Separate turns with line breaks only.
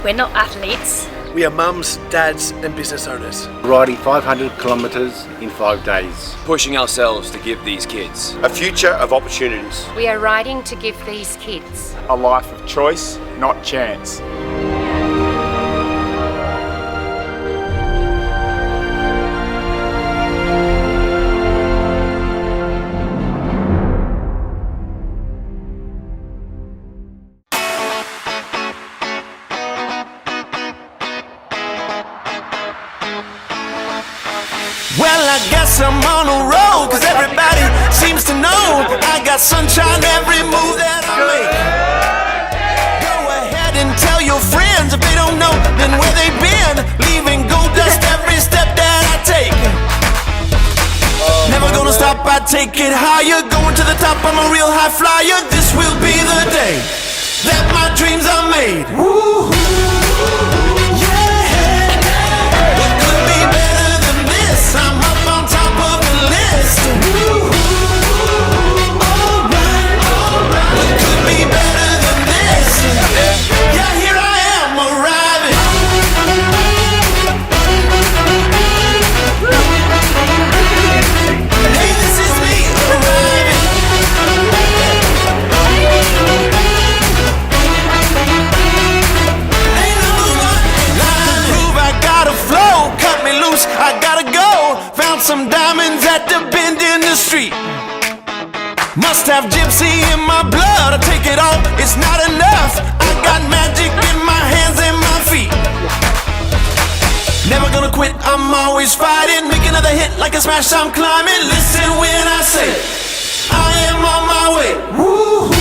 We're not athletes.
We are mums, dads and business owners.
Riding 500 kilometres in 5 days.
Pushing ourselves to give these kids
a future of opportunities.
We are riding to give these kids
a life of choice, not chance.
Well, I guess I'm on a roll, cause everybody seems to know I got sunshine every move that I make. Go ahead and tell your friends if they don't know, then where they've been. Leaving gold dust every step that I take. Never gonna stop, I take it higher. Going to the top, I'm a real high flyer. This will be the day that my dreams are made. Woo-hoo. I'm up on top of the list. Alright. What could be better than this? Yeah, here I am arriving. Hey, this is me arriving. Ain't number one line. Prove I got a flow. Cut me loose, I gotta go. Found some diamonds at the bend in the street. Must have gypsy in my blood. I take it all, it's not enough. I got magic in my hands and my feet. Never gonna quit, I'm always fighting. Make another hit like a smash, I'm climbing. Listen when I say I am on my way. Woo-hoo.